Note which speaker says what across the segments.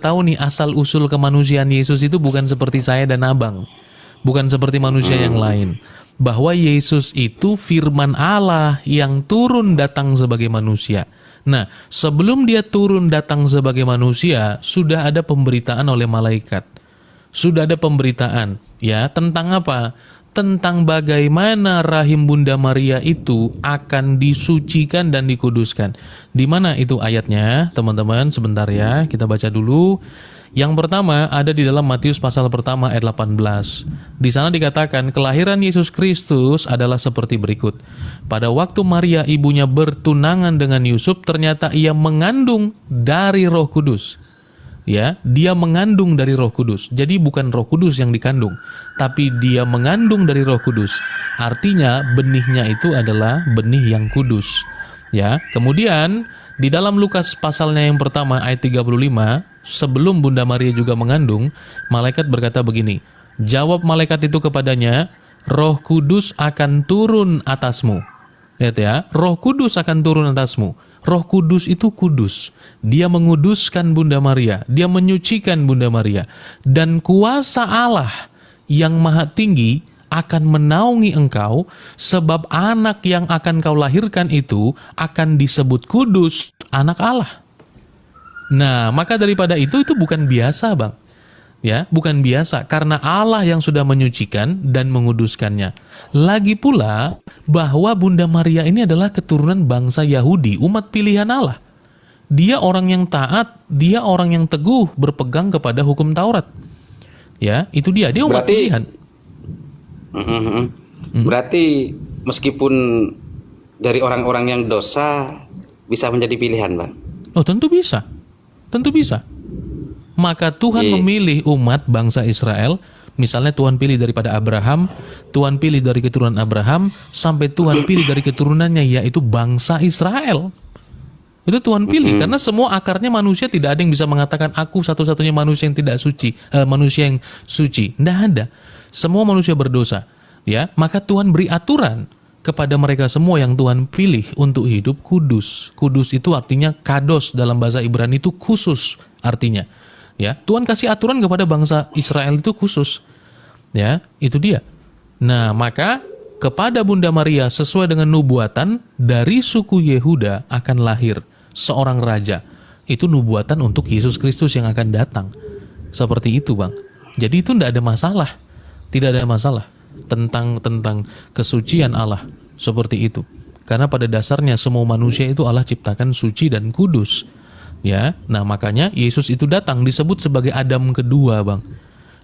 Speaker 1: tahu nih asal-usul kemanusiaan Yesus itu bukan seperti saya dan abang. Bukan seperti manusia yang lain. Bahwa Yesus itu firman Allah yang turun datang sebagai manusia. Nah, sebelum dia turun datang sebagai manusia, sudah ada pemberitaan oleh malaikat. Sudah ada pemberitaan, ya, tentang apa? Tentang bagaimana rahim Bunda Maria itu akan disucikan dan dikuduskan. Di mana itu ayatnya, teman-teman? Sebentar ya, kita baca dulu. Yang pertama ada di dalam Matius pasal pertama ayat 18. Di sana dikatakan kelahiran Yesus Kristus adalah seperti berikut. Pada waktu Maria ibunya bertunangan dengan Yusuf, ternyata ia mengandung dari Roh Kudus. Ya, dia mengandung dari Roh Kudus. Jadi bukan Roh Kudus yang dikandung, tapi dia mengandung dari Roh Kudus. Artinya benihnya itu adalah benih yang kudus. Ya, kemudian di dalam Lukas pasalnya yang pertama ayat 35, sebelum Bunda Maria juga mengandung, malaikat berkata begini. Jawab malaikat itu kepadanya, Roh Kudus akan turun atasmu. Lihat ya, Roh Kudus akan turun atasmu. Roh Kudus itu kudus. Dia menguduskan Bunda Maria. Dia menyucikan Bunda Maria. Dan kuasa Allah yang maha tinggi akan menaungi engkau, sebab anak yang akan kau lahirkan itu akan disebut kudus, anak Allah. Nah, maka daripada itu bukan biasa, Bang. Ya, bukan biasa, karena Allah yang sudah menyucikan dan menguduskannya. Lagi pula bahwa Bunda Maria ini adalah keturunan bangsa Yahudi, umat pilihan Allah. Dia orang yang taat, dia orang yang teguh berpegang kepada hukum Taurat. Ya, itu dia umat pilihan.
Speaker 2: Berarti meskipun dari orang-orang yang dosa bisa menjadi pilihan, Bang.
Speaker 1: Oh, tentu bisa. Tentu bisa. Maka Tuhan memilih umat bangsa Israel, misalnya Tuhan pilih daripada Abraham, Tuhan pilih dari keturunan Abraham, sampai Tuhan pilih dari keturunannya, yaitu bangsa Israel. Itu Tuhan pilih, karena semua akarnya manusia, tidak ada yang bisa mengatakan, aku satu-satunya manusia yang tidak suci, manusia yang suci. Tidak ada. Semua manusia berdosa. Ya, maka Tuhan beri aturan kepada mereka semua yang Tuhan pilih untuk hidup kudus. Kudus itu artinya kados, dalam bahasa Ibrani itu khusus artinya. Ya, Tuhan kasih aturan kepada bangsa Israel itu khusus. Ya, itu dia. Nah, maka kepada Bunda Maria sesuai dengan nubuatan dari suku Yehuda akan lahir seorang raja. Itu nubuatan untuk Yesus Kristus yang akan datang. Seperti itu, Bang. Jadi itu tidak ada masalah. Tidak ada masalah tentang kesucian Allah seperti itu. Karena pada dasarnya semua manusia itu Allah ciptakan suci dan kudus. Ya, nah makanya Yesus itu datang disebut sebagai Adam kedua, Bang.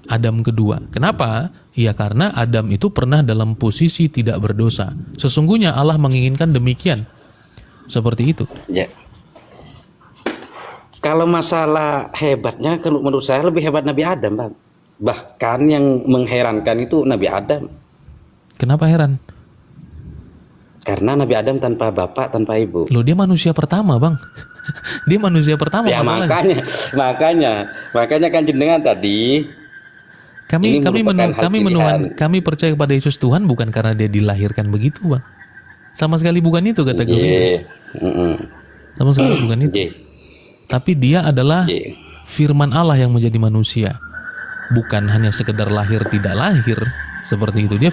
Speaker 1: Adam kedua. Kenapa? Ya karena Adam itu pernah dalam posisi tidak berdosa. Sesungguhnya Allah menginginkan demikian. Seperti itu.
Speaker 2: Ya. Kalau masalah hebatnya, menurut saya lebih hebat Nabi Adam, Bang. Bahkan yang mengherankan itu Nabi Adam.
Speaker 1: Kenapa heran?
Speaker 2: Karena Nabi Adam tanpa bapak, tanpa ibu.
Speaker 1: Loh, dia manusia pertama, Bang. Dia manusia pertama.
Speaker 2: Ya
Speaker 1: masalahnya.
Speaker 2: makanya kan jenengan tadi.
Speaker 1: Kami percaya kepada Yesus Tuhan bukan karena dia dilahirkan begitu, Bang. Sama sekali bukan itu kategorinya. Sama sekali bukan itu. Tapi dia adalah firman Allah yang menjadi manusia. Bukan hanya sekedar lahir tidak lahir seperti itu. Dia